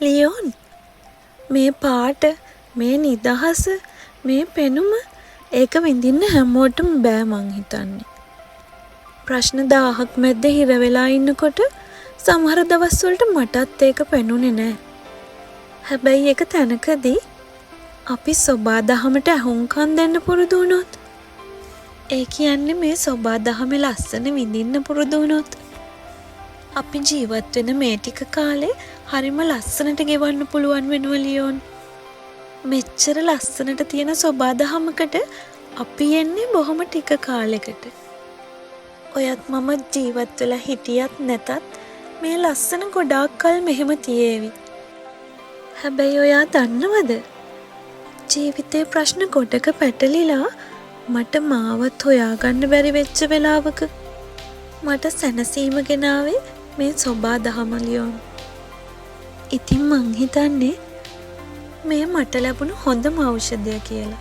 ලියෝන් මේ පාට මේ නිදහස මේ පෙනුම ඒක විඳින්න හැමෝටම බෑ මං හිතන්නේ. ප්‍රශ්න 1000ක් මැද්ද හිර වෙලා ඉන්නකොට සමහර දවස්වලට මටත් ඒක පෙනුනේ නෑ. හැබැයි ඒක තැනකදී අපි සෝබා දහමට අහුම්කම් දෙන්න පුරුදු වුණොත්, ඒ කියන්නේ මේ සෝබා දහමේ ලස්සන විඳින්න පුරුදු වුණොත්, අපි ජීවත් වෙන මේ ටික කාලේ හරිම ලස්සනට ගෙවන්න පුළුවන් වෙනවා ලියෝන්. මෙච්චර ලස්සනට තියෙන සෝබා දහමකට අපි එන්නේ බොහොම ටික කාලෙකට. ඔයත් මම ජීවත් වෙලා හිටියත් නැතත් මේ ලස්සන ගොඩාක් කල් මෙහෙම තියේවි. හැබැයි ඔයා දන්නවද? ජීවිතේ ප්‍රශ්න ගොඩක පැටලිලා මට මාවත් හොයාගන්න බැරි වෙච්ච වෙලාවක මට සැනසීම ගෙනාවේ මේ සෝබා දහම ලියෝන්. ඉතින් මං හිතන්නේ මේ මට ලැබුණු හොඳම ඖෂධය කියලා.